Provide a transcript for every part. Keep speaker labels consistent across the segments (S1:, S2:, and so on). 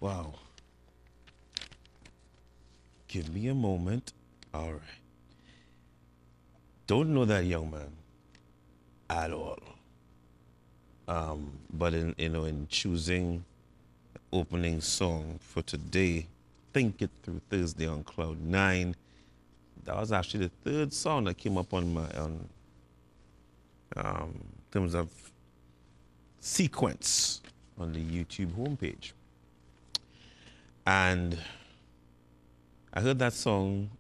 S1: Wow. Give me a moment. All right. Don't know that young man at all. But in choosing opening song for today, Think It Through Thursday on Cloud 9, that was actually the third song that came up on my in terms of sequence on the YouTube homepage. And I heard that song,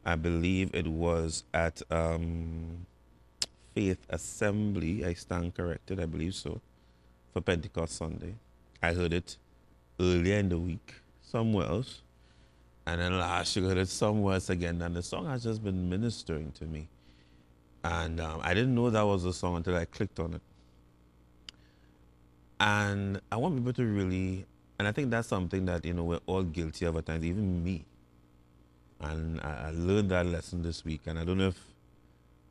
S1: I believe it was at Faith Assembly, I stand corrected, I believe so, for Pentecost Sunday. I heard it earlier in the week somewhere else. And then last year I heard it somewhere else again. And the song has just been ministering to me. And I didn't know that was the song until I clicked on it. And I want people to really, and I think that's something that, we're all guilty of at times, even me. And I learned that lesson this week. And I don't know if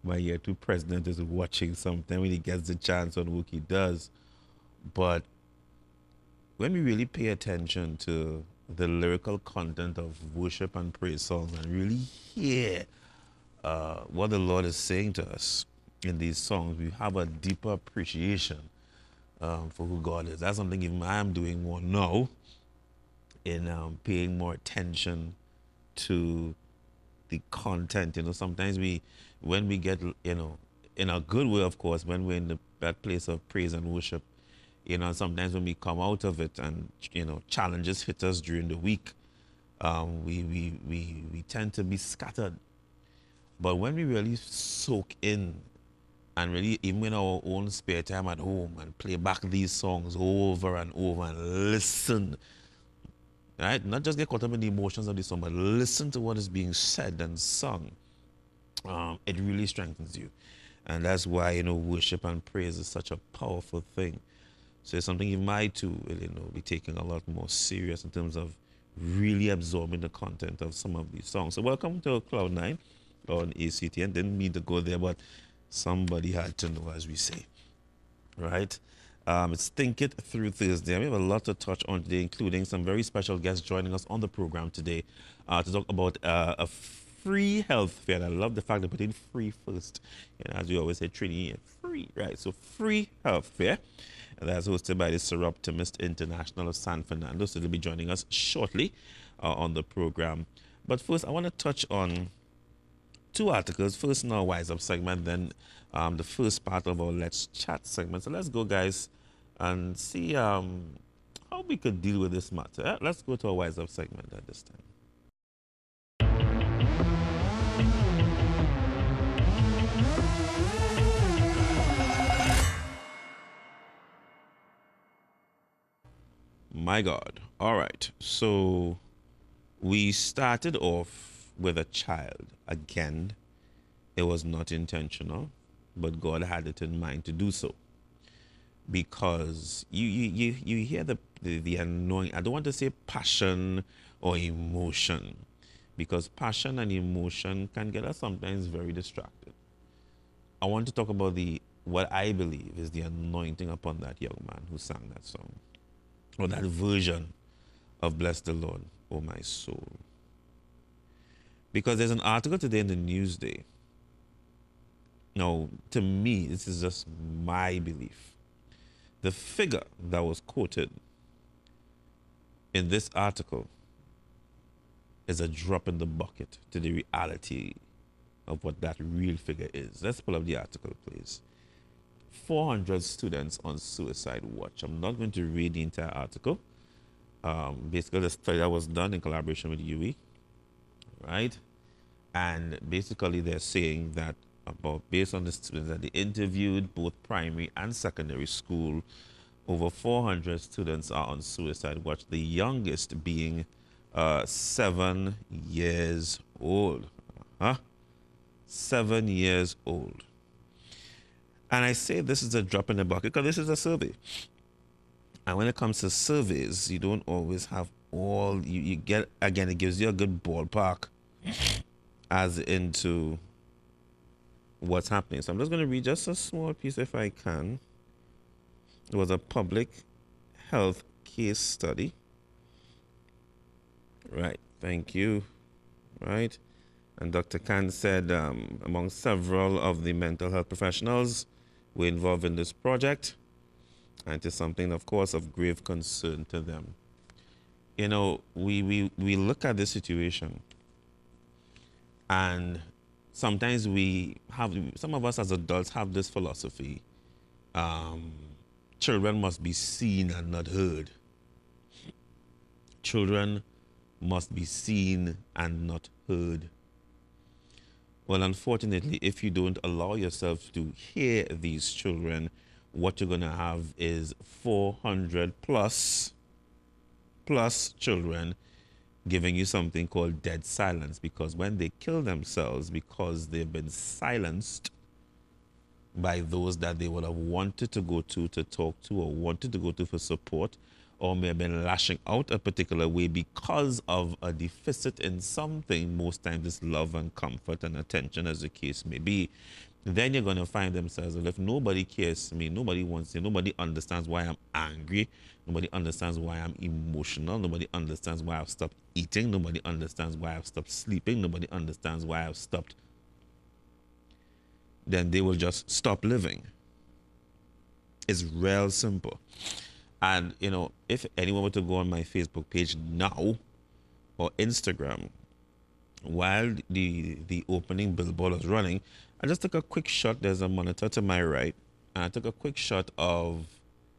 S1: my year two president is watching sometime when he gets the chance on work he does. But when we really pay attention to the lyrical content of worship and praise songs and really hear what the Lord is saying to us in these songs, we have a deeper appreciation for who God is. That's something even I am doing more now in paying more attention to the content. Sometimes when we get, in a good way, of course, when we're in that place of praise and worship, sometimes when we come out of it and, challenges hit us during the week, we tend to be scattered. But when we really soak in and really, even in our own spare time at home, and play back these songs over and over and listen, right? Not just get caught up in the emotions of the song, but listen to what is being said and sung. It really strengthens you. And that's why, worship and praise is such a powerful thing. So it's something you might too, be taking a lot more serious in terms of really absorbing the content of some of these songs. So welcome to Cloud 9 on ACTN. Didn't mean to go there, but somebody had to know, as we say, right? It's Think It Through Thursday. We have a lot to touch on today, including some very special guests joining us on the program today to talk about a free health fair. And I love the fact they put in free first. As we always say, Trini, free, right? So free health fair. And that's hosted by the Seroptimist International of San Fernando. So they'll be joining us shortly on the program. But first, I want to touch on two articles. First in our Wise Up segment, then the first part of our Let's Chat segment. So let's go, guys, and see how we could deal with this matter. Let's go to our Wise Up segment at this time. My God. All right. So we started off with a child. Again, it was not intentional, but God had it in mind to do so. Because you hear the annoying, I don't want to say passion or emotion, because passion and emotion can get us sometimes very distracted. I want to talk about what I believe is the anointing upon that young man who sang that song, or that version of Bless the Lord, oh my soul. Because there's an article today in the Newsday. Now, to me, this is just my belief. The figure that was quoted in this article is a drop in the bucket to the reality of what that real figure is. Let's pull up the article, please. 400 students on suicide watch. I'm not going to read the entire article, basically the study that was done in collaboration with UE, right? And basically they're saying that about based on the students that they interviewed, both primary and secondary school, over 400 students are on suicide watch, the youngest being 7 years old. Huh? 7 years old. And I say this is a drop in the bucket because this is a survey. And when it comes to surveys, you don't always have all, you get, again, it gives you a good ballpark as into what's happening. So I'm just going to read just a small piece if I can. It was a public health case study. Right, thank you. Right. And Dr. Khan said among several of the mental health professionals were involved in this project, and it is something, of course, of grave concern to them. You know, we look at this situation, and sometimes some of us as adults have this philosophy, children must be seen and not heard. Children must be seen and not heard. Well, unfortunately, if you don't allow yourself to hear these children, what you're going to have is 400 plus children giving you something called dead silence, because when they kill themselves because they've been silenced by those that they would have wanted to go to talk to, or wanted to go to for support, or may have been lashing out a particular way because of a deficit in something, most times it's love and comfort and attention, as the case may be, then you're going to find themselves, well, if nobody cares for me, nobody wants me, nobody understands why I'm angry, nobody understands why I'm emotional, nobody understands why I've stopped eating, nobody understands why I've stopped sleeping, nobody understands why I've stopped, then they will just stop living. It's real simple. And, you know, if anyone were to go on my Facebook page now or Instagram, while the opening billboard was running, I just took a quick shot. There's a monitor to my right, and I took a quick shot of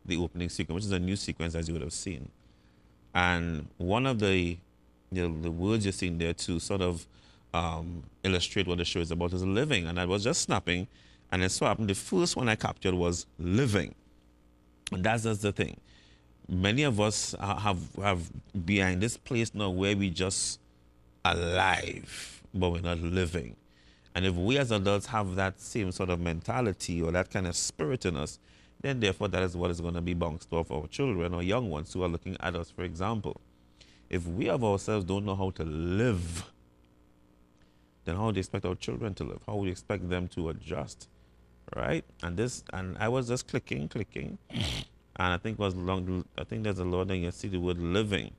S1: the opening sequence, which is a new sequence, as you would have seen. And one of the words you're seeing there to sort of illustrate what the show is about is living. And I was just snapping, and it so happened the first one I captured was living. And that's just the thing. Many of us have behind this place now where we just alive, but we're not living. And if we as adults have that same sort of mentality or that kind of spirit in us, then therefore that is what is going to be bounced off our children or young ones who are looking at us, for example. If we of ourselves don't know how to live, then how do you expect our children to live? How would you expect them to adjust? Right? And I was just clicking, and I think there's a lot that you see the word living.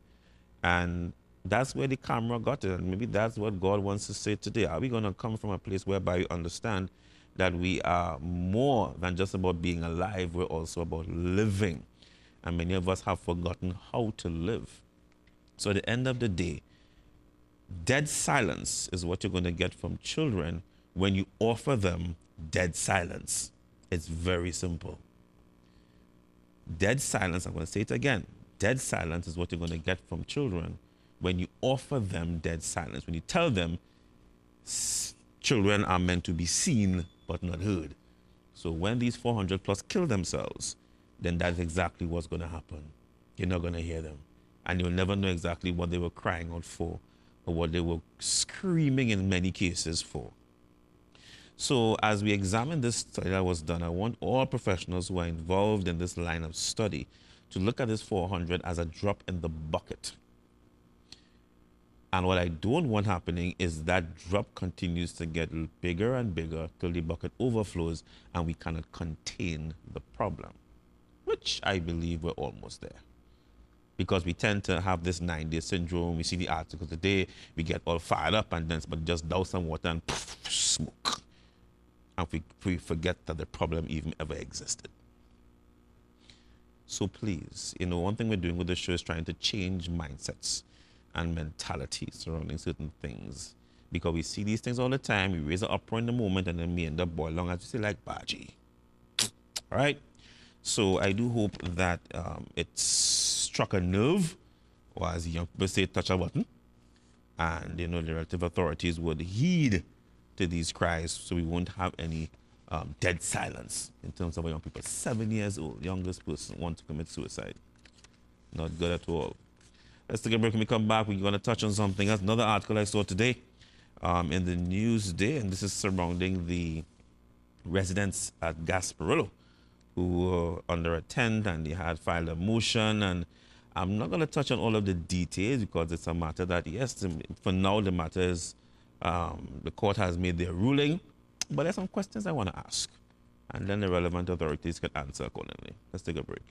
S1: And that's where the camera got it. And maybe that's what God wants to say today. Are we going to come from a place whereby we understand that we are more than just about being alive, we're also about living. And many of us have forgotten how to live. So at the end of the day, dead silence is what you're going to get from children when you offer them dead silence. It's very simple. Dead silence, I'm going to say it again. Dead silence is what you're going to get from children when you offer them dead silence. When you tell them children are meant to be seen but not heard. So when these 400 plus kill themselves, then that's exactly what's going to happen. You're not going to hear them. And you'll never know exactly what they were crying out for or what they were screaming in many cases for. So as we examine this study that was done, I want all professionals who are involved in this line of study to look at this 400 as a drop in the bucket. And what I don't want happening is that drop continues to get bigger and bigger till the bucket overflows and we cannot contain the problem, which I believe we're almost there. Because we tend to have this 9-day syndrome. We see the article today, we get all fired up and then but just douse some water and poof, smoke. And we forget that the problem even ever existed. So please, one thing we're doing with the show is trying to change mindsets and mentalities surrounding certain things. Because we see these things all the time, we raise an uproar in the moment, and then we end up boiling long as we say like Baji. All right? So I do hope that it struck a nerve or as young people say, touch a button, and the relative authorities would heed to these cries, so we won't have any dead silence in terms of young people. 7 years old, youngest person want to commit suicide. Not good at all. Let's take a break. When we come back, we're going to touch on something else. Another article I saw today in the Newsday, and this is surrounding the residents at Gasparillo who were under a tent, and they had filed a motion. And I'm not going to touch on all of the details because it's a matter that, yes, for now the matter is the court has made their ruling, but there's some questions I want to ask, and then the relevant authorities can answer accordingly. Let's take a break.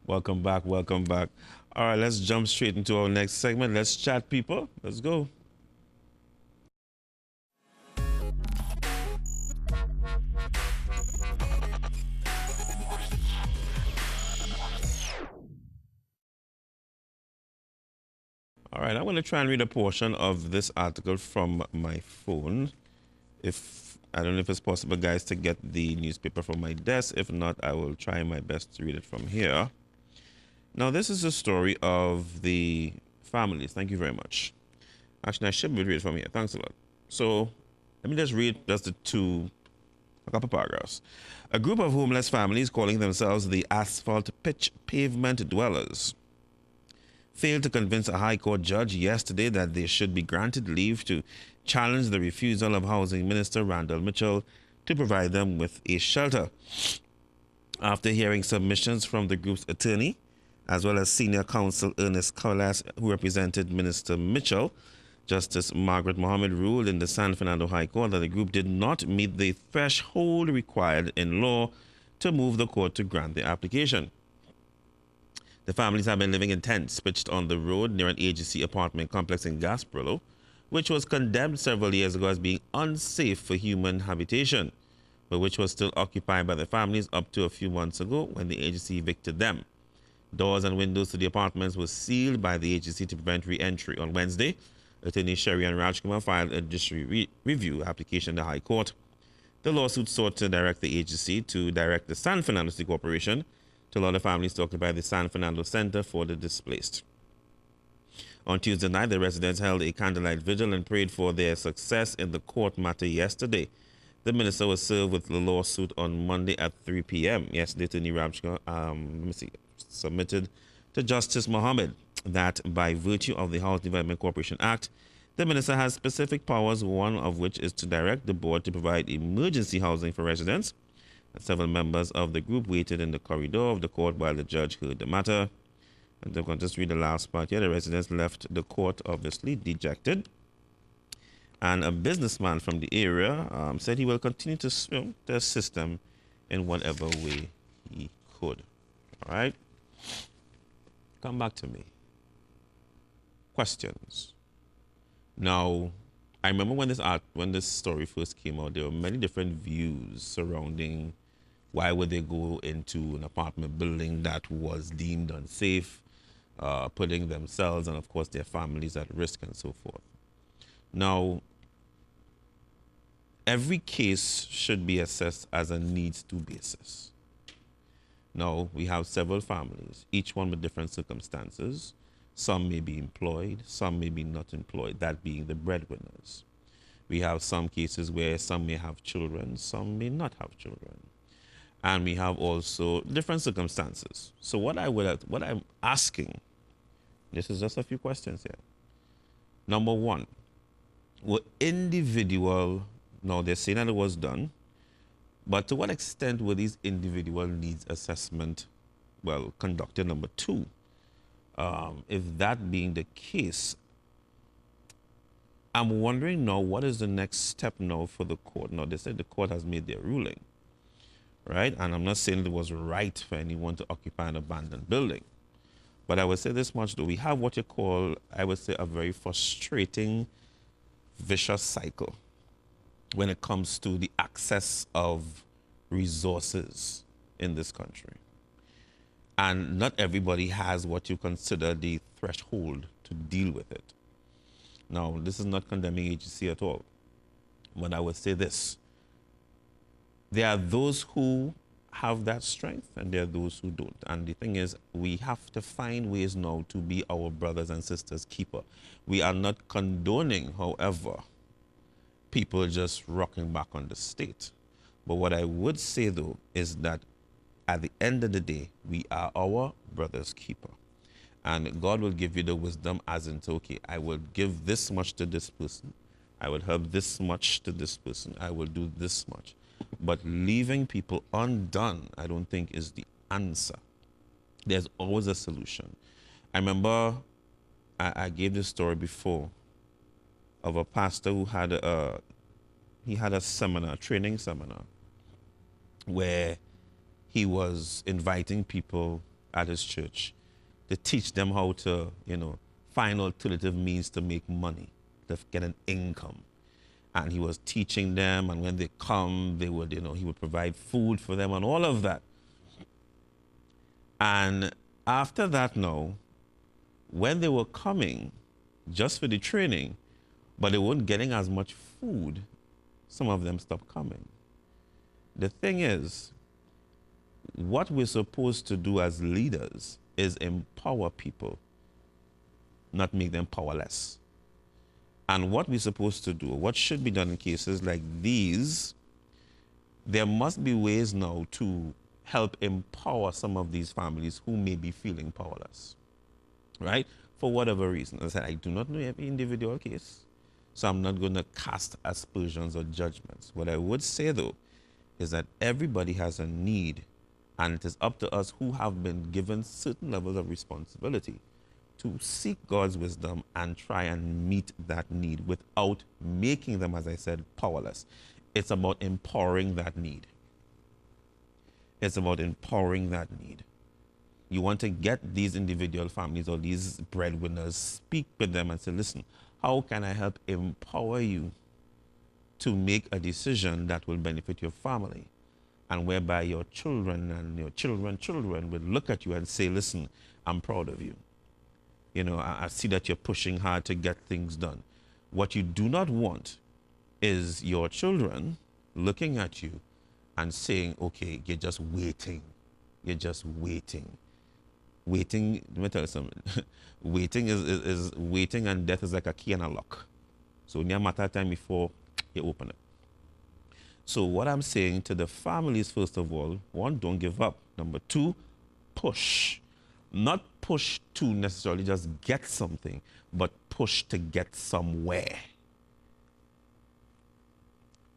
S1: Welcome back, welcome back. All right, let's jump straight into our next segment. Let's chat, people. Let's go. All right, I'm going to try and read a portion of this article from my phone. I don't know if it's possible, guys, to get the newspaper from my desk. If not, I will try my best to read it from here. Now, this is a story of the families. Thank you very much. Actually, I should be reading from here. Thanks a lot. So, let me just read just a couple paragraphs. A group of homeless families calling themselves the Asphalt Pitch Pavement Dwellers failed to convince a High Court judge yesterday that they should be granted leave to challenge the refusal of Housing Minister Randall Mitchell to provide them with a shelter. After hearing submissions from the group's attorney, as well as senior counsel Ernest Colas, who represented Minister Mitchell, Justice Margaret Mohammed ruled in the San Fernando High Court that the group did not meet the threshold required in law to move the court to grant the application. The families have been living in tents pitched on the road near an agency apartment complex in Gasparillo, which was condemned several years ago as being unsafe for human habitation, but which was still occupied by the families up to a few months ago when the agency evicted them. Doors and windows to the apartments were sealed by the agency to prevent re-entry. On Wednesday, Attorney Sherian Rajkumar filed a judiciary review application in the High Court. The lawsuit sought to direct the agency to direct the San Fernando City Corporation to allow the families to occupy the San Fernando Center for the displaced. On Tuesday night, the residents held a candlelight vigil and prayed for their success in the court matter yesterday. The minister was served with the lawsuit on Monday at 3 p.m. Yesterday, Attorney Rajkumar submitted to Justice Mohammed that by virtue of the House Development Corporation Act, the minister has specific powers, one of which is to direct the board to provide emergency housing for residents. Several members of the group waited in the corridor of the court while the judge heard the matter. And I'm going to just read the last part here. The residents left the court obviously dejected. And a businessman from the area said he will continue to assist them in whatever way he could. All right? Come back to me. Questions. Now, I remember when this story first came out, there were many different views surrounding why would they go into an apartment building that was deemed unsafe, putting themselves and, of course, their families at risk and so forth. Now, every case should be assessed as a needs-to basis. Now, we have several families, each one with different circumstances. Some may be employed, some may be not employed, that being the breadwinners. We have some cases where some may have children, some may not have children. And we have also different circumstances. So what I'm asking, this is just a few questions here. Number one, were individual, now they're saying that it was done, But to what extent were these individual needs assessment, well, conducted? Number two, if that being the case, I'm wondering now, what is the next step now for the court? Now, they said the court has made their ruling, right? And I'm not saying it was right for anyone to occupy an abandoned building. But I would say this much, though. We have what you call, I would say, a very frustrating, vicious cycle when it comes to the access of resources in this country. And not everybody has what you consider the threshold to deal with it. Now, this is not condemning agency at all. But I would say this. There are those who have that strength and there are those who don't. And the thing is, we have to find ways now to be our brothers and sisters' keeper. We are not condoning, however, people just rocking back on the state. But what I would say, though, is that at the end of the day, we are our brother's keeper. And God will give you the wisdom as in, okay, I will give this much to this person. I will help this much to this person. I will do this much. But leaving people undone, I don't think is the answer. There's always a solution. I remember I gave this story before of a pastor who had a seminar, training seminar, where he was inviting people at his church to teach them how to, find alternative means to make money, to get an income. And he was teaching them, and when they come, they would, he would provide food for them and all of that. And after that now, when they were coming just for the training, but they weren't getting as much food, some of them stopped coming. The thing is, what we're supposed to do as leaders is empower people, not make them powerless. And what we're supposed to do, what should be done in cases like these, there must be ways now to help empower some of these families who may be feeling powerless, right? For whatever reason. As I said, I do not know every individual case, so I'm not going to cast aspersions or judgments. What I would say, though, is that everybody has a need, and it is up to us who have been given certain levels of responsibility to seek God's wisdom and try and meet that need without making them, as I said, powerless. It's about empowering that need. It's about empowering that need. You want to get these individual families or these breadwinners, speak with them and say, listen, how can I help empower you to make a decision that will benefit your family? And whereby your children and your children will look at you and say, listen, I'm proud of you. I see that you're pushing hard to get things done. What you do not want is your children looking at you and saying, okay, you're just waiting. You're just waiting. Waiting, let me tell you something. Waiting is waiting, and death is like a key and a lock. So in a matter of time before you open it. So what I'm saying to the families, first of all, one, don't give up. Number two, push. Not push to necessarily just get something, but push to get somewhere.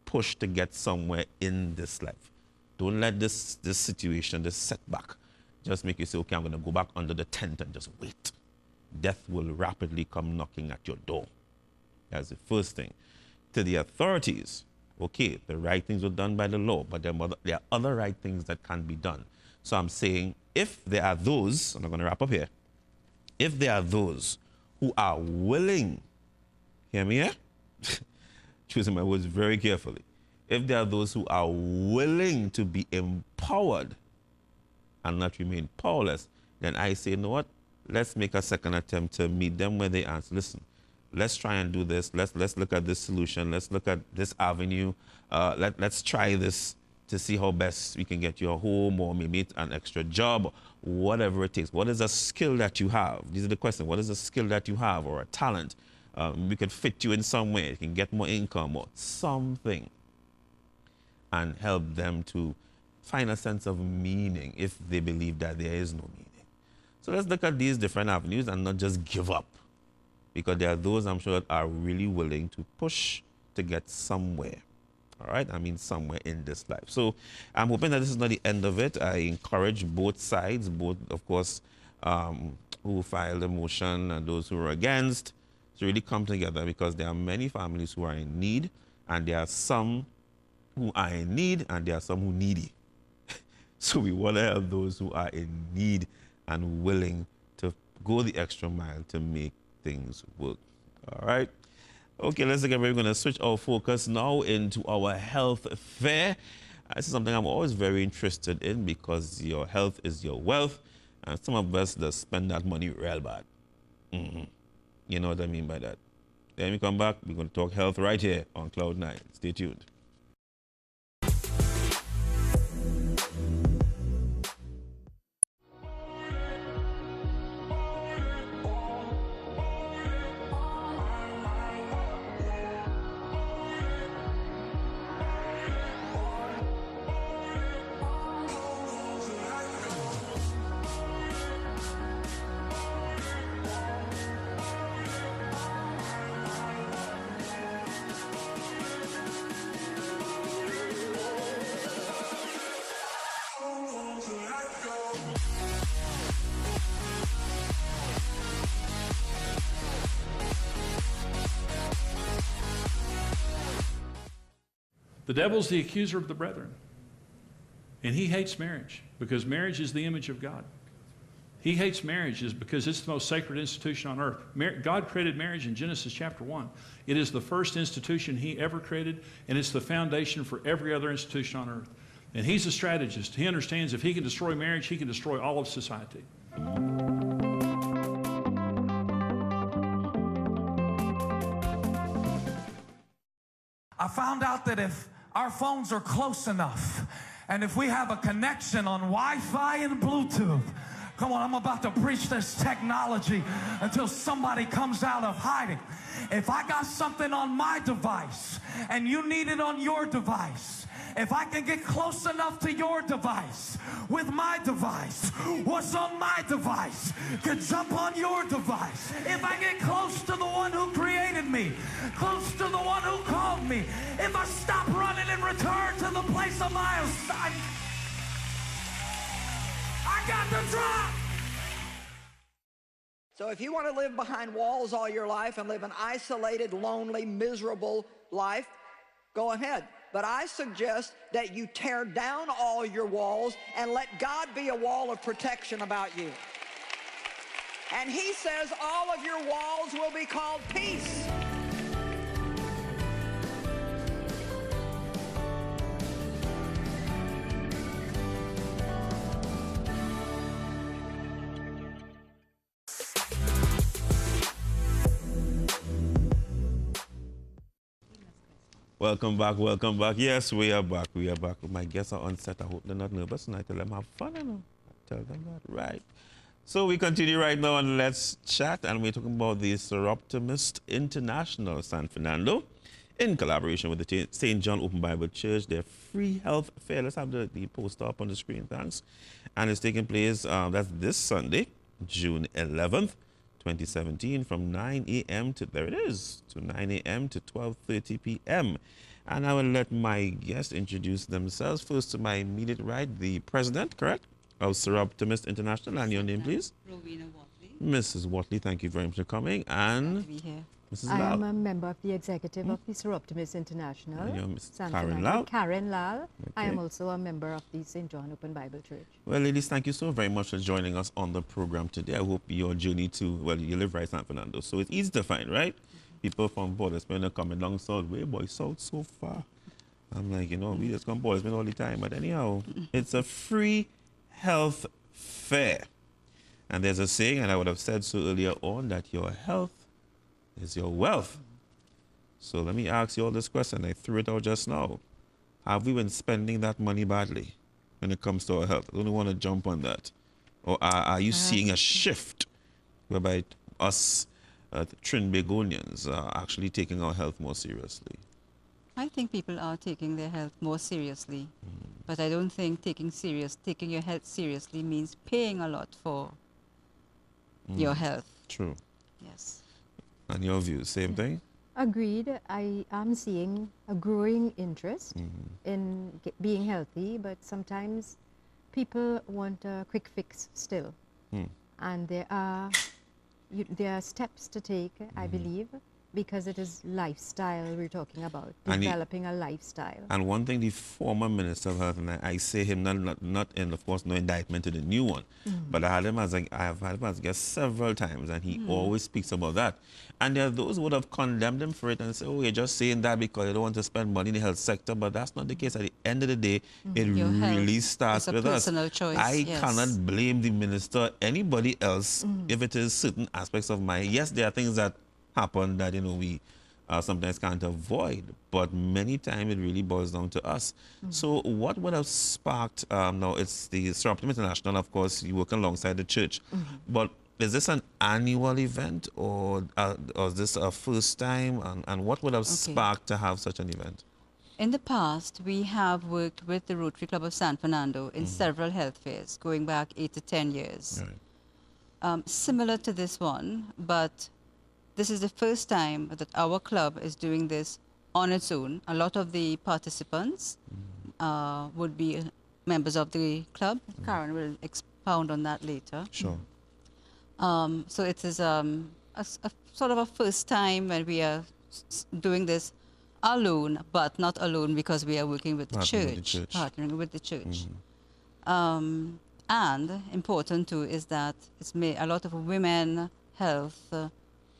S1: Push to get somewhere in this life. Don't let this situation, this setback, just make you say, okay, I'm going to go back under the tent and just wait. Death will rapidly come knocking at your door. That's the first thing. To the authorities, okay, the right things were done by the law, but there are other right things that can be done. So I'm saying, if there are those, and I'm going to wrap up here, if there are those who are willing, hear me here? Choosing my words very carefully. If there are those who are willing to be empowered and not remain powerless, then I say, you know what? Let's make a second attempt to meet them where they are. Listen, let's try and do this. Let's look at this solution. Let's look at this avenue. Let's try this to see how best we can get you a home or maybe an extra job, whatever it takes. What is a skill that you have? These are the questions. What is a skill that you have or a talent? We can fit you in some way. You can get more income or something, and help them to find a sense of meaning if they believe that there is no meaning. So let's look at these different avenues and not just give up, because there are those, I'm sure, that are really willing to push to get somewhere. All right, I mean somewhere in this life. So I'm hoping that this is not the end of it. I encourage both sides, both, of course, who filed a motion and those who are against, to really come together, because there are many families who are in need, and there are some who are in need, and there are some who needy. So we want to help those who are in need and willing to go the extra mile to make things work. All right. Okay, let's get ready. We're going to switch our focus now into our health fair. This is something I'm always very interested in, because your health is your wealth, and some of us just spend that money real bad. You know what I mean by that. Then we come back, we're going to talk health right here on Cloud 9. Stay tuned.
S2: The devil's the accuser of the brethren. And he hates marriage because marriage is the image of God. He hates marriage because it's the most sacred institution on earth. God created marriage in Genesis chapter 1. It is the first institution he ever created, and it's the foundation for every other institution on earth. And he's a strategist. He understands if he can destroy marriage, he can destroy all of society.
S3: I found out that if our phones are close enough, and if we have a connection on Wi-Fi and Bluetooth, come on, I'm about to preach this technology until somebody comes out of hiding. If I got something on my device and you need it on your device, if I can get close enough to your device with my device, what's on my device can jump on your device. If I get close to the one who created me, close to the one who called me, if I stop running and return to the place of my assignment, I got the drop.
S4: So if you want to live behind walls all your life and live an isolated, lonely, miserable life, go ahead. But I suggest that you tear down all your walls and let God be a wall of protection about you. And he says all of your walls will be called peace.
S1: Welcome back, welcome back. Yes, we are back, we are back. My guests are on set. I hope they're not nervous, and I tell them have fun, you know. I tell them that, right. So we continue right now, and let's chat, and we're talking about the Seroptimist International San Fernando, in collaboration with the St. John Open Bible Church, their free health fair. Let's have the poster up on the screen, thanks. And it's taking place, that's this Sunday, June 11th. 2017, from 9 a.m. to, there it is, to 9 a.m. to 12:30 p.m. And I will let my guests introduce themselves. First, to my immediate right, the president, correct, of Seroptimist International. And your name, please?
S5: Rowena Watley.
S1: Mrs. Watley, thank you very much for coming. And
S5: Glad to be here.
S1: Mrs.
S6: I
S1: Lal.
S6: am a member of the executive of the Seroptimist International.
S1: And you're Ms.
S6: San
S1: Karen
S6: Fernando.
S1: Lal.
S6: Karen Lal. I am
S1: Okay.
S6: also a member of the St. John Open Bible Church.
S1: Well, ladies, thank you so very much for joining us on the program today. I hope your journey to, well, you live right in San Fernando, so it's easy to find, right? People from Portisman are coming down south, way boy, south so far. I'm like, you know, we just come Portisman all the time. But anyhow, it's a free health fair. And there's a saying, and I would have said so earlier on, that your health is your wealth. So let me ask you all this question. I threw it out just now. Have we been spending that money badly when it comes to our health? I don't want to jump on that. Or are you seeing a shift whereby us Trinbagonians are actually taking our health more seriously?
S5: I think people are taking their health more seriously, but I don't think taking your health seriously means paying a lot for your health.
S1: True.
S5: Yes.
S1: And your view, same thing?
S6: Agreed. I am seeing a growing interest in being healthy, but sometimes people want a quick fix still. And there are steps to take, I believe, because it is lifestyle we're talking about,
S1: And
S6: developing a lifestyle.
S1: And one thing the former Minister of Health, and I say him not in, of course, no indictment to the new one, but I have had him as a guest several times, and he always speaks about that. And there are those who would have condemned him for it and say, oh, you're just saying that because you don't want to spend money in the health sector, but that's not the case. At the end of the day, it
S5: Your
S1: really
S5: health
S1: starts
S5: is a
S1: with us.
S5: personal choice,
S1: I
S5: yes.
S1: cannot blame the minister, anybody else, if it is certain aspects of my, yes, there are things that happen that, we sometimes can't avoid, but many times it really boils down to us. So what would have sparked, now it's the Sir Optimum International, of course, you work alongside the church, but is this an annual event or is this a first time? And what would have sparked to have such an event?
S5: In the past, we have worked with the Rotary Club of San Fernando in several health fairs, going back 8 to 10 years.
S1: Right.
S5: Similar to this one, but this is the first time that our club is doing this on its own. A lot of the participants would be members of the club. Karen will expound on that later.
S1: Sure.
S5: So it is a sort of a first time when we are doing this alone, but not alone because we are working with the church, partnering with the church. And important too is that it's a lot of women health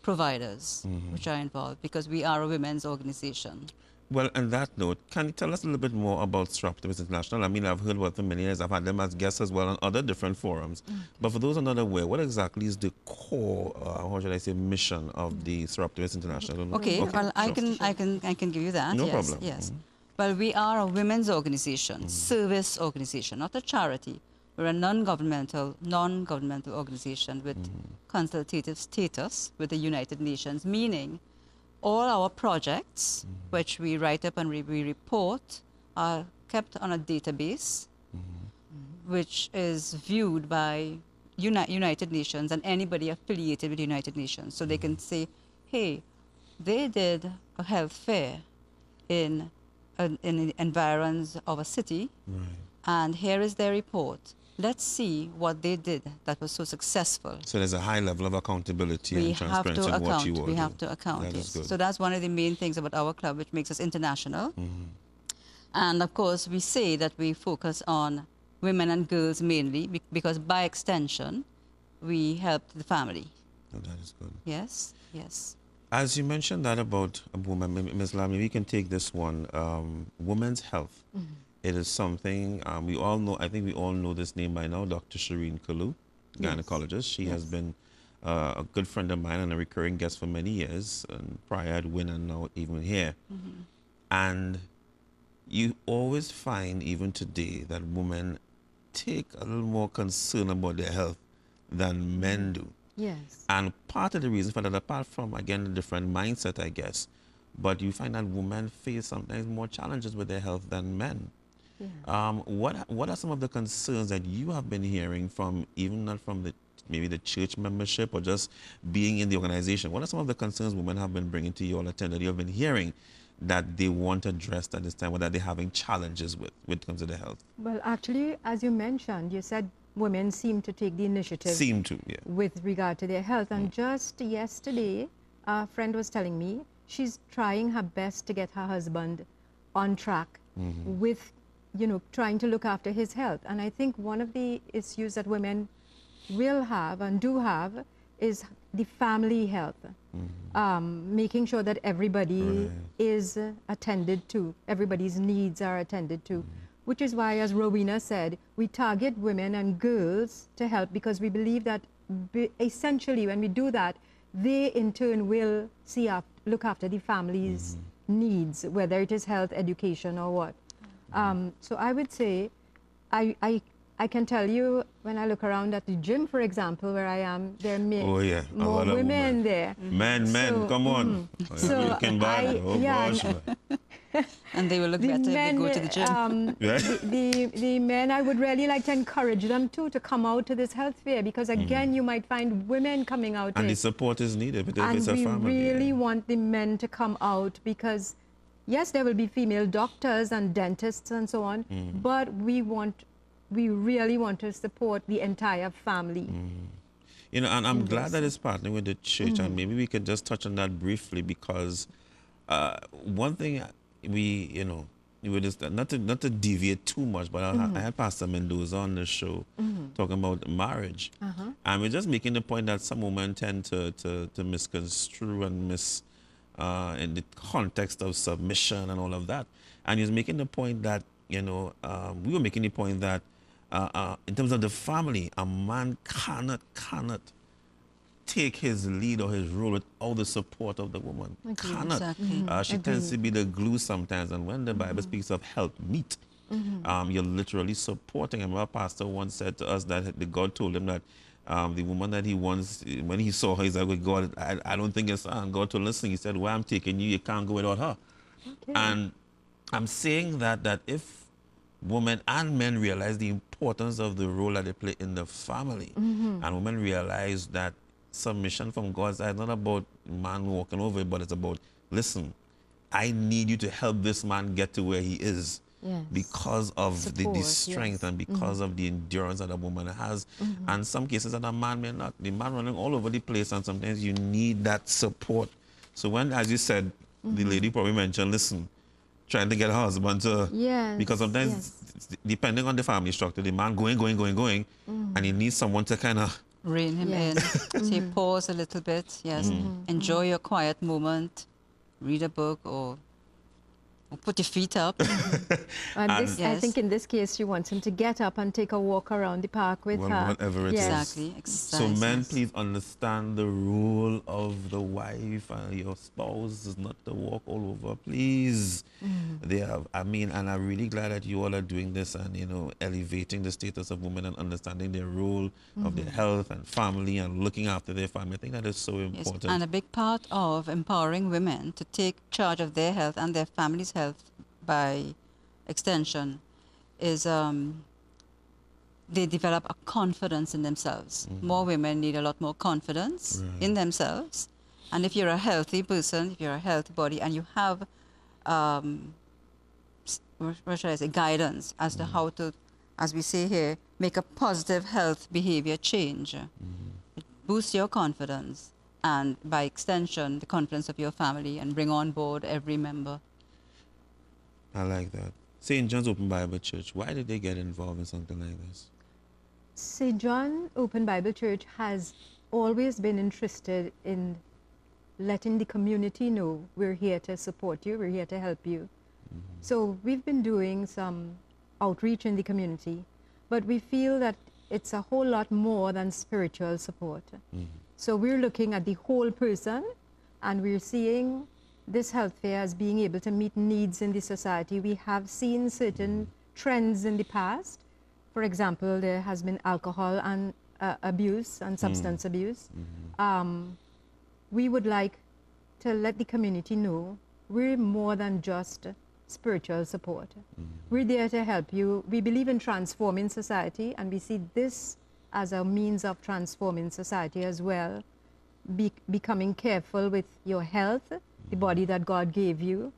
S5: providers which are involved because we are a women's organization.
S1: Well, on that note, can you tell us a little bit more about Sir Optimum International? I mean, I've heard about them many years. I've had them as guests as well on other different forums. But for those who are not aware, what exactly is the core, how should I say, mission of the Sir Optimum International?
S5: Okay, well,
S1: sure.
S5: I can give you that.
S1: No
S5: yes,
S1: problem.
S5: Yes. Well, we are a women's organization, service organization, not a charity. We're a non-governmental organization with consultative status with the United Nations, meaning all our projects, which we write up and we report, are kept on a database, which is viewed by United Nations and anybody affiliated with the United Nations. So they can say, hey, they did a health fair in the environs of a city, and here is their report. Let's see what they did that was so successful.
S1: So there's a high level of accountability and transparency in what you all do.
S5: We have to account,
S1: That
S5: yes.
S1: is good.
S5: So that's one of the main things about our club, which makes us international. And of course, we say that we focus on women and girls mainly because by extension, we help the family.
S1: Oh, that is good.
S5: Yes, yes.
S1: As you mentioned that about a woman, Ms. Lam, we can take this one, women's health. It is something we all know. I think we all know this name by now, Dr. Shireen Kalu, gynecologist. She has been a good friend of mine and a recurring guest for many years, and prior at Win and now even here. And you always find, even today, that women take a little more concern about their health than men do.
S6: Yes.
S1: And part of the reason for that, apart from, again, a different mindset, I guess, but you find that women face sometimes more challenges with their health than men. What are some of the concerns that you have been hearing from, even not from maybe the church membership or just being in the organization? What are some of the concerns women have been bringing to you all attention that you have been hearing that they want addressed at this time or that they're having challenges with when it comes to their health?
S6: Well, actually, as you mentioned, you said women seem to take the initiative with regard to their health. And just yesterday, a friend was telling me she's trying her best to get her husband on track with, trying to look after his health. And I think one of the issues that women will have and do have is the family health, making sure that everybody is attended to, everybody's needs are attended to, which is why, as Rowena said, we target women and girls to help because we believe that essentially when we do that, they in turn will look after the family's needs, whether it is health, education, or what. So I would say, I can tell you when I look around at the gym, for example, where I am, there are more women there.
S1: Men, come on.
S6: So
S1: looking bad.
S5: And they will look better if they go to the gym.
S6: The men, I would really like to encourage them too to come out to this health fair, because again, you might find women coming out.
S1: And the support is needed because
S6: and
S1: it's a
S6: we
S1: family.
S6: really want the men to come out, because yes, there will be female doctors and dentists and so on, but we really want to support the entire family.
S1: You know, and I'm glad that it's partnering with the church, and maybe we could just touch on that briefly, because one thing you know, we just, not to deviate too much, but I had Pastor Mendoza on the show talking about marriage, and we're just making the point that some women tend to misconstrue and in the context of submission and all of that, and he's making the point that, you know, we were making the point that in terms of the family, a man cannot take his lead or his role without the support of the woman. Cannot.
S5: Exactly.
S1: She tends to be the glue sometimes, and when the Bible speaks of help meet, you're literally supporting him. Our pastor once said to us that God told him that the woman that he wants, when he saw her, he's like, well, God, I don't think it's her. And God told him, listen, he said, where I'm taking you, you can't go without her.
S6: Okay.
S1: And I'm saying that if women and men realize the importance of the role that they play in the family, and women realize that submission from God's side is not about man walking over it, but it's about, listen, I need you to help this man get to where he is.
S6: Yes.
S1: Because of
S6: Support,
S1: the strength,
S6: yes.
S1: and because of the endurance that a woman has. And some cases that a man may not. The man running all over the place, and sometimes you need that support. So when, as you said, the lady probably mentioned, listen, trying to get her husband to...
S6: Yes,
S1: because sometimes, depending on the family structure, the man going, and he needs someone to kind of...
S5: Rein him in. Say, pause a little bit. Yes. Enjoy your quiet moment. Read a book or put your feet up.
S6: And this, I
S5: Yes.
S6: think in this case, she wants him to get up and take a walk around the park with her.
S1: Whatever it is.
S5: Exactly.
S1: So men, please understand the role of the wife, and your spouse is not to walk all over, please. They have, I mean, and I'm really glad that you all are doing this and, you know, elevating the status of women and understanding their role of their health and family and looking after their family. I think that is so
S5: Yes.
S1: important.
S5: And a big part of empowering women to take charge of their health and their family's health by extension is they develop a confidence in themselves. More women need a lot more confidence in themselves. And if you're a healthy person, if you're a healthy body, and you have, what should I say, guidance as to how to, as we say here, make a positive health behavior change. It boosts your confidence, and by extension, the confidence of your family, and bring on board every member.
S1: I like that. St. John's Open Bible Church, why did they get involved in something like this?
S6: St. John Open Bible Church has always been interested in letting the community know we're here to support you, we're here to help you. So we've been doing some outreach in the community, but we feel that it's a whole lot more than spiritual support. So we're looking at the whole person, and we're seeing this health fair as being able to meet needs in the society. We have seen certain trends in the past. For example, there has been alcohol and abuse and substance abuse. We would like to let the community know we're more than just spiritual support. We're there to help you. We believe in transforming society, and we see this as a means of transforming society as well. Becoming careful with your health, the body that God gave you,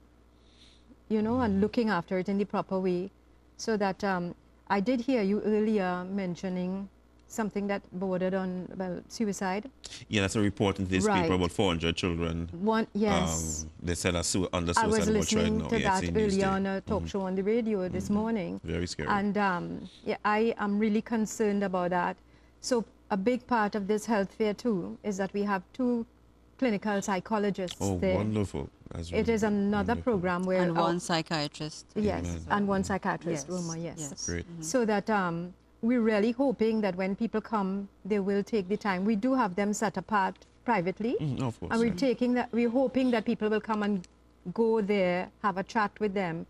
S6: you know, and looking after it in the proper way. So that I did hear you earlier mentioning something that bordered on, well, suicide.
S1: Yeah, that's a report in this paper about 400 children.
S6: Yes.
S1: They said under
S6: I
S1: suicide
S6: was
S1: watch right
S6: listening
S1: now.
S6: to that earlier on a talk show on the radio this morning.
S1: Very scary.
S6: And yeah, I am really concerned about that. So a big part of this health fair too is that we have 2 clinical psychologists there.
S1: Wonderful.
S6: It is another program where...
S5: And one psychiatrist.
S6: Yes,
S1: Amen.
S6: and one psychiatrist,
S5: Yes,
S6: Roma, yes.
S5: yes.
S1: Great.
S6: So that we're really hoping that when people come, they will take the time. We do have them set apart privately.
S1: Of course.
S6: And we're hoping that people will come and go there, have a chat with them.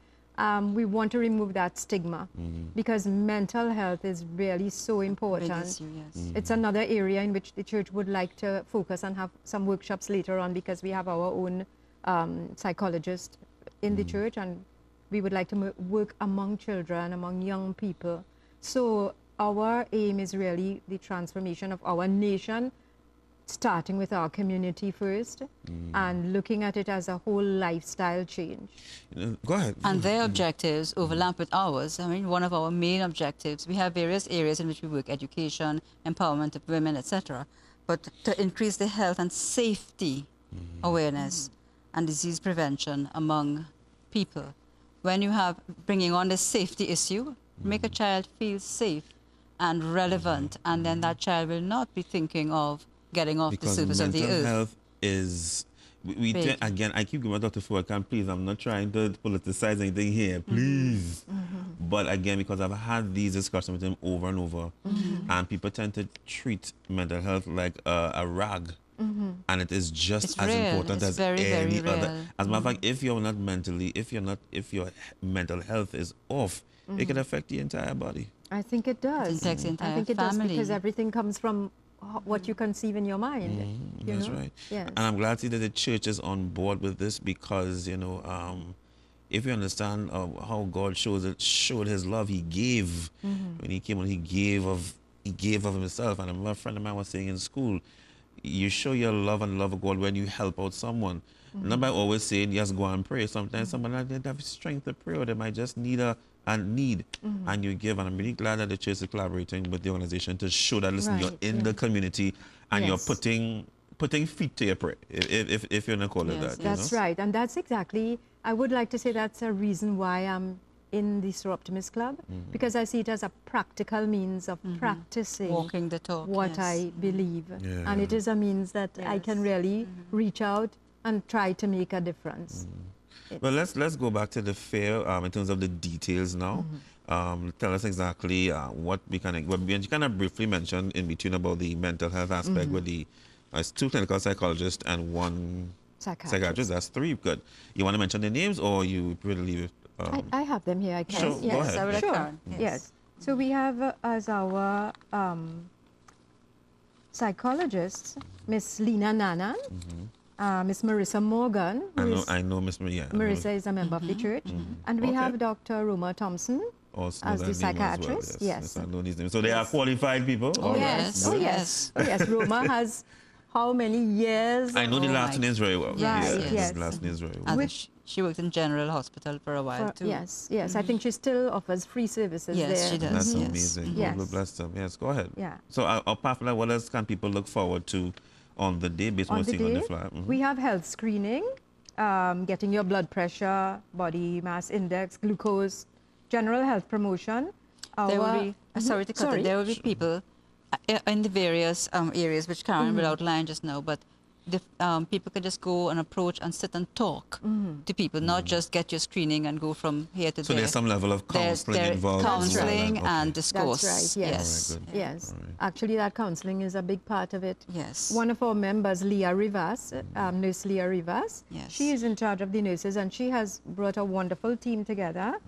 S6: We want to remove that stigma because mental health is really so important.
S5: Big issue, yes.
S6: It's another area in which the church would like to focus and have some workshops later on, because we have our own psychologist in the church, and we would like to work among children, among young people. So our aim is really the transformation of our nation, starting with our community first, and looking at it as a whole lifestyle change.
S1: Go ahead.
S5: And their objectives overlap with ours. I mean, one of our main objectives, we have various areas in which we work: education, empowerment of women, etc. But to increase the health and safety awareness and disease prevention among people. When you have bringing on the safety issue, make a child feel safe and relevant, and then that child will not be thinking of getting off the surface of the earth.
S1: Mental health is, again, I keep going, Dr. Furkan, please, I'm not trying to politicize anything here, please. But again, because I've had these discussions with him over and over, and people tend to treat mental health like a rag. And it is just as important as any other. As a matter of fact, if you're not mentally, if your mental health is off, it can affect the entire body.
S6: I think it does.
S5: It affects the entire
S6: I think it
S5: family.
S6: does, because everything comes from what you conceive in your mind.
S1: That's right.
S6: Yes.
S1: And I'm glad to see that the church is on board with this, because if you understand how God showed His love, He gave when He came on. He gave of Himself. And I remember a friend of mine was saying in school, you show your love and love of God when you help out someone. Not by always saying, yes, go and pray. Sometimes someone doesn't have strength to pray, or they might just need and you give. And I'm really glad that the church is collaborating with the organization to show that, listen, you're in the community, and you're putting feet to your prayer, if you're going to call it that.
S6: That's right. And that's exactly, I would like to say that's a reason why I'm in the Sir Optimist Club, because I see it as a practical means of practicing
S5: walking the talk,
S6: what I believe. And it is a means that I can really reach out and try to make a difference.
S1: Well, let's go back to the fair in terms of the details now. Tell us exactly what you kind of briefly mentioned in between about the mental health aspect with the 2 clinical psychologists and 1 psychiatrist. That's 3. Good. You want to mention the names, or you really leave it?
S6: I have them here. I can.
S1: Sure, go ahead.
S6: Sure. Yes. So we have as our psychologists Miss Lena Nanan, Miss Marissa Morgan.
S1: I know Miss Maria.
S6: Marissa is a member of the church. And we have Dr. Roma Thompson as the psychiatrist.
S1: Well, yes. I know these names. So they are qualified people?
S6: Oh, yes. Oh, yes. Oh, yes. Roma has how many years?
S1: I know the last names very well.
S6: Yes.
S1: The last names very well.
S5: She worked in General Hospital for a while, too.
S6: Yes. I think she still offers free services there.
S5: Yes, she does.
S1: That's amazing.
S6: Yes.
S1: God bless them. Yes, go ahead.
S6: Yeah.
S1: So apart from that, what else can people look forward to on the day based on what's seeing on the flyer?
S6: We have health screening, getting your blood pressure, body mass index, glucose, general health promotion.
S5: There will be, sorry to cut it, there will be people in the various areas which Karen will outline just now, but the, people can just go and approach and sit and talk to people, not just get your screening and go from here to there.
S1: So there's some level of counseling involved.
S5: Counseling and discourse.
S6: That's right, yes. Yes. Right. Actually, that counseling is a big part of it.
S5: Yes.
S6: One of our members, Leah Rivas, Nurse Leah Rivas, she is in charge of the nurses, and she has brought a wonderful team together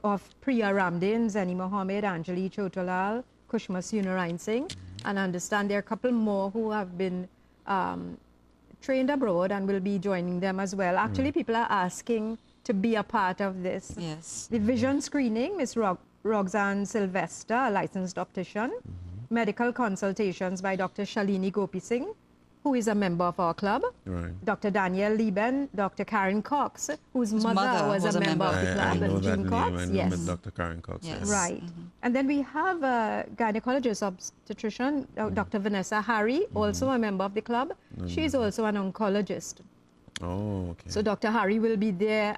S6: of Priya Ramdin, Zeni Mohammed, Anjali Chotolal, Kushma Sunarain Singh, and I understand there are a couple more who have been trained abroad and will be joining them as well. Actually, people are asking to be a part of this.
S5: Yes.
S6: The vision screening, Ms. Roxanne Sylvester, a licensed optician. Medical consultations by Dr. Shalini Gopi Singh, who is a member of our club.
S1: Right.
S6: Dr. Danielle Lieben, Dr. Karen Cox, whose mother was a member of the club.
S1: I know that name.
S6: Cox.
S1: I know Dr. Karen Cox.
S5: Yes.
S6: Right. And then we have a gynecologist obstetrician, Dr. Vanessa Harry, also a member of the club. She's also an oncologist.
S1: Oh, okay.
S6: So Dr. Harry will be there.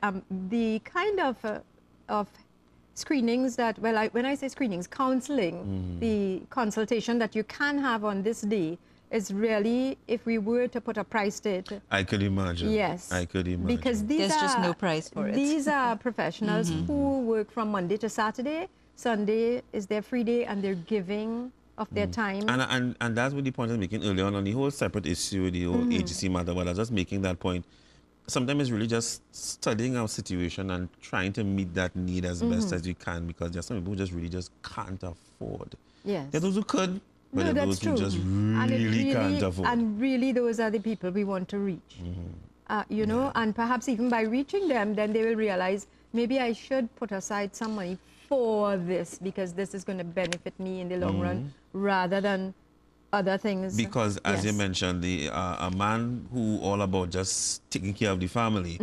S6: The kind of screenings that, well, when I say screenings, counseling, the consultation that you can have on this day is really, if we were to put a price to it.
S1: I could imagine.
S6: Yes.
S1: I could imagine.
S6: Because
S5: there's just no price for it.
S6: These are professionals who work from Monday to Saturday. Sunday is their free day, and they're giving of their time.
S1: And that's what the point I was making earlier on the whole separate issue, the whole agency matter, but I was just making that point. Sometimes it's really just studying our situation and trying to meet that need as best as you can, because there's some people who really just can't afford.
S6: Yes.
S1: There are those who could, but
S6: no,
S1: there are those who just really can't afford.
S6: And really, those are the people we want to reach. you know, and perhaps even by reaching them, then they will realize maybe I should put aside some money for this because this is going to benefit me in the long run rather than other things.
S1: Because as you mentioned, a man who all about just taking care of the family,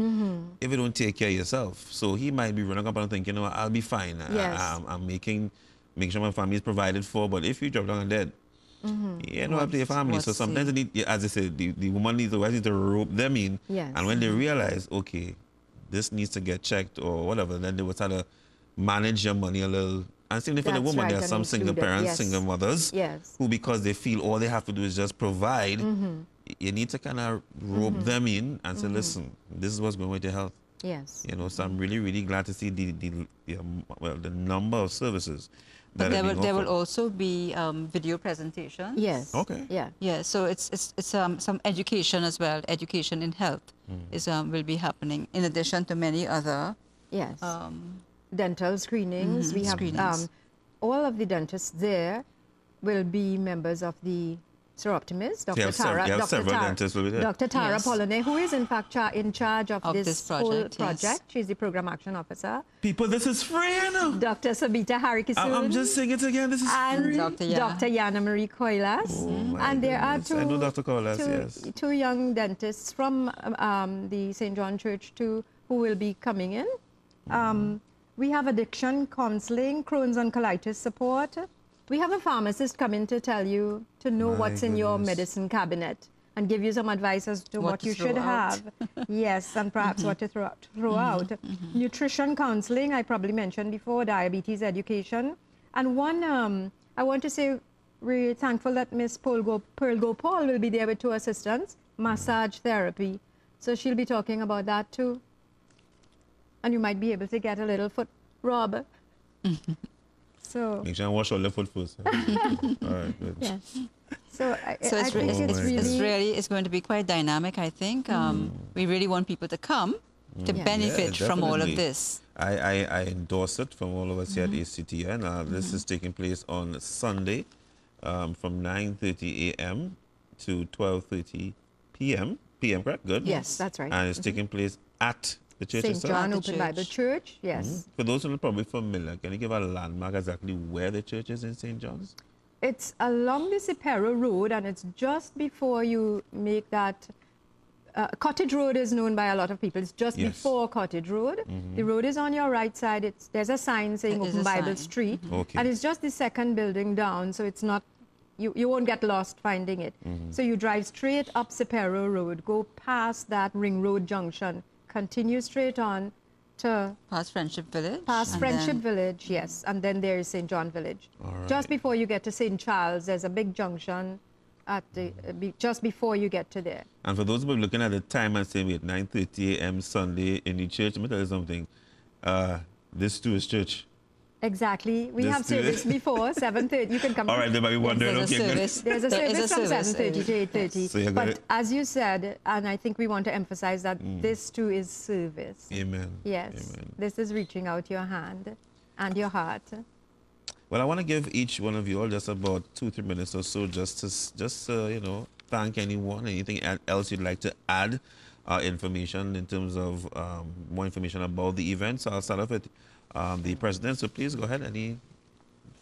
S1: if you don't take care of yourself, so he might be running up and thinking, you know, I'll be fine. I'm making sure my family is provided for, but if you drop down and dead, you know, have to your family. So sometimes, as I said, the woman needs to rope them in. And when they realize, okay, this needs to get checked or whatever, then they will start to manage your money a little. And same for the woman, there are some single parents, single mothers, who because they feel all they have to do is just provide, you need to kind of rope them in and say, listen, this is what's going with your health. You know, so I'm really, really glad to see the number of services.
S5: But there will also be video presentations.
S1: Okay.
S5: Yeah. So it's some education as well. Education in health is will be happening in addition to many other.
S6: Dental screenings. We have all of the dentists there will be members of the Seroptimist, Dr. Tara Pollone, who is in fact in charge of this whole project. She's the program action officer.
S1: People, this is free, you know.
S6: Dr. Sabita Harikissoon.
S1: I'm just saying it again, this is free.
S6: Dr. Yana Marie Coilas. And there are
S1: I know Dr. Coilas,
S6: two young dentists from the St. John Church too, who will be coming in. We have addiction counseling, Crohn's and colitis support. We have a pharmacist coming to tell you to know what's in your medicine cabinet and give you some advice as to what you should have. Yes, and perhaps what to throw out. Nutrition counseling, I probably mentioned before, diabetes education. And one, I want to say, we're thankful that Miss Pearl Gopal will be there with 2 assistants, massage therapy. So she'll be talking about that too. And you might be able to get a little foot rub. So
S1: make sure I wash all the foot first. All right, good.
S6: Yes. So
S5: it's going to be quite dynamic, I think. We really want people to come to benefit from all of this.
S1: I endorse it from all of us here at ACTN. This is taking place on Sunday from 9:30 a.m. to 12:30 p.m. p.m. correct? Good?
S6: Yes, that's right.
S1: And it's taking place at the church
S6: St. John Open Bible Church, yes.
S1: For those who are probably familiar, can you give a landmark exactly where the church is in St. John's?
S6: It's along the Sipero Road, and it's just before you make that... Cottage Road is known by a lot of people. It's just before Cottage Road. The road is on your right side. There's a sign saying Open Bible Street. And it's just the second building down, so it's not... You won't get lost finding it. So you drive straight up Sipero Road, go past that Ring Road junction, continue straight on to...
S5: Past Friendship Village?
S6: Past Friendship Village, yes. And then there is St. John Village. Just before you get to St. Charles, there's a big junction at the, just before you get to there.
S1: And for those who are looking at the time and saying, wait, 9:30 a.m. Sunday in the church, let me tell you something. This too is church.
S6: Exactly. We have service before 7:30. You can come.
S1: All right, they might be wondering.
S5: There's a service
S6: from 7:30 to 8:30.
S1: So
S6: but as you said, and I think we want to emphasize that this too is service.
S1: Amen.
S6: Yes.
S1: Amen.
S6: This is reaching out your hand and your heart.
S1: Well, I want to give each one of you all just about 2-3 minutes or so, just to you know, thank anyone. Anything else you'd like to add? Information in terms of more information about the event. So I'll start off with the president. So please go ahead. The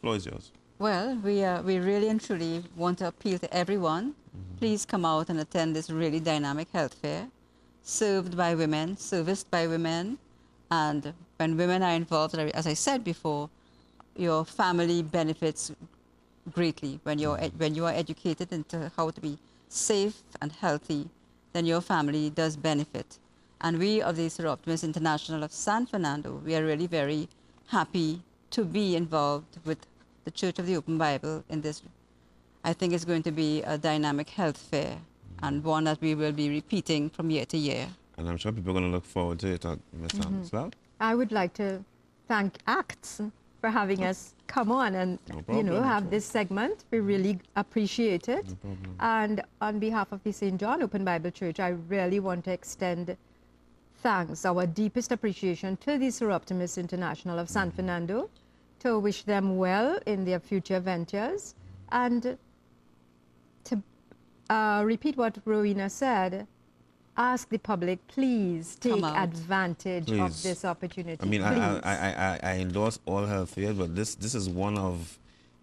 S1: floor is yours.
S5: Well, we really and truly want to appeal to everyone. Please come out and attend this really dynamic health fair, served by women, serviced by women. And when women are involved, as I said before, your family benefits greatly. When you are educated into how to be safe and healthy, then your family does benefit. And we of the Seroptimist International of San Fernando, we are really very happy to be involved with the Church of the Open Bible in this. I think it's going to be a dynamic health fair and one that we will be repeating from year to year.
S1: And I'm sure people are going to look forward to it, Ms. Sam, as well.
S6: I would like to thank ACTS for having us come on and have this segment. We really appreciate it. And on behalf of the St. John Open Bible Church, I really want to extend thanks, our deepest appreciation to the Seroptimist International of San Fernando, to wish them well in their future ventures, and to repeat what Rowena said, ask the public, please take advantage
S1: Please.
S6: of this opportunity.
S1: I mean,
S6: please.
S1: I endorse all health fairs, but this is one of,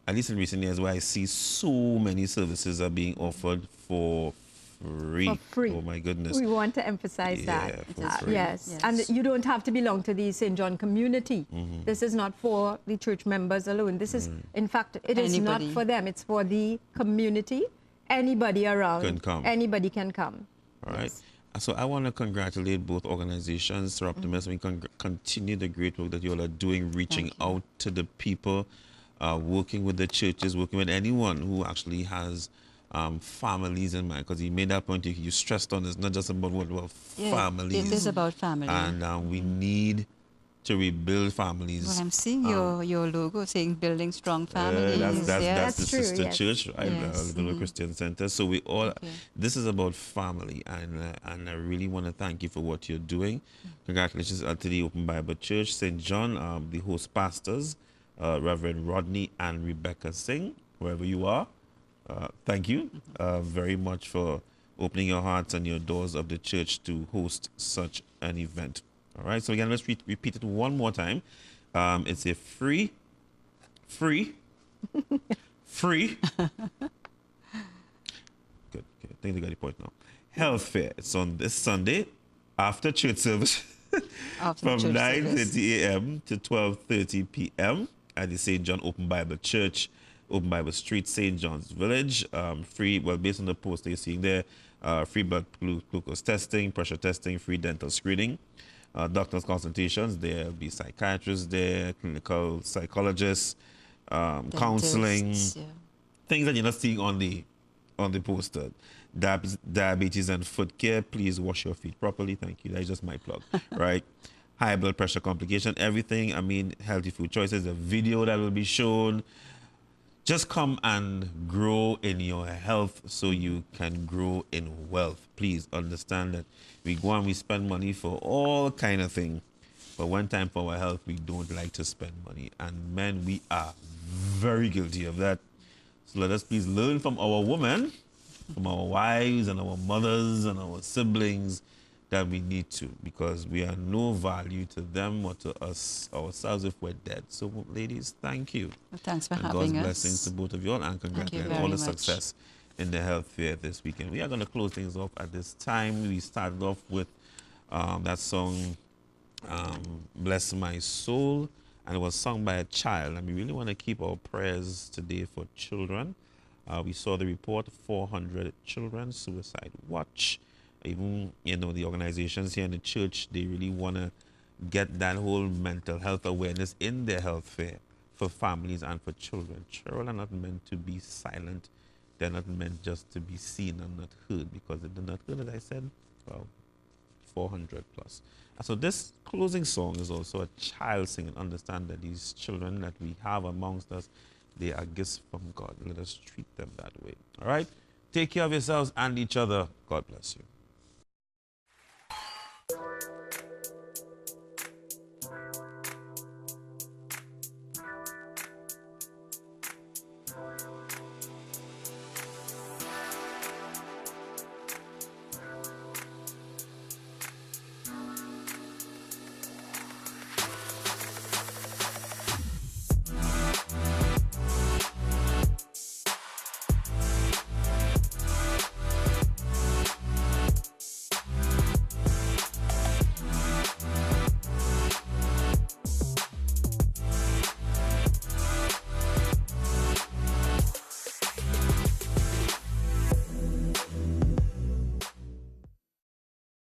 S1: at least in recent years, where I see so many services are being offered for free.
S6: For free.
S1: Oh my goodness.
S6: We want to emphasize
S1: Yeah,
S6: that.
S1: for free.
S6: Yes. And you don't have to belong to the St. John community. This is not for the church members alone. This is, in fact, it is not for them. It's for the community. Anybody around.
S1: Can come.
S6: Anybody can come.
S1: All right. So I want to congratulate both organizations, Sir Optimus. We continue the great work that you all are doing, reaching out to the people, working with the churches, working with anyone who actually has families in mind. Because he made that point you stressed on, it's not just about families.
S5: It is about family.
S1: And we need to rebuild families.
S5: Well, I'm seeing your logo saying building strong families.
S1: That's the
S6: true,
S1: sister
S6: yes.
S1: church, right? Little Christian Center. So we all, this is about family, and I really want to thank you for what you're doing. Congratulations to the Open Bible Church, St. John, the host pastors, Reverend Rodney and Rebecca Singh, wherever you are. Thank you very much for opening your hearts and your doors of the church to host such an event. All right, so again, let's repeat it one more time. It's a free. Good. Okay, I think they got the point now. Health fair. It's on this Sunday after church service from 9:30 a.m. to 12:30 p.m. at the St. John Open Bible Church, Open Bible Street, St. John's Village. Free, well, based on the post you're seeing there, free blood glucose testing, pressure testing, free dental screening. Doctors' consultations, there'll be psychiatrists there, clinical psychologists, counseling, things that you're not seeing on the poster. Diabetes and foot care, please wash your feet properly. Thank you. That's just my plug, right? High blood pressure complication, everything. I mean, healthy food choices, a video that will be shown. Just come and grow in your health so you can grow in wealth. Please understand that we go and we spend money for all kind of things, but one time for our health, we don't like to spend money. And men, we are very guilty of that. So let us please learn from our women, from our wives and our mothers and our siblings, that we need to, because we are no value to them or to us ourselves if we're dead. So, ladies, thank you.
S5: Well, thanks for
S1: and
S5: having
S1: God's
S5: us.
S1: blessings to both of you all, and congratulations on all the success in the health fair this weekend. We are going to close things off at this time. We started off with that song, Bless My Soul, and it was sung by a child. And we really want to keep our prayers today for children. We saw the report, 400 children, suicide watch. Even, the organizations here in the church, they really want to get that whole mental health awareness in their health fair for families and for children. Children are not meant to be silent. They're not meant just to be seen and not heard, because if they're not heard, as I said, well, 400 plus. So this closing song is also a child singing. Understand that these children that we have amongst us, they are gifts from God. Let us treat them that way. All right? Take care of yourselves and each other. God bless you.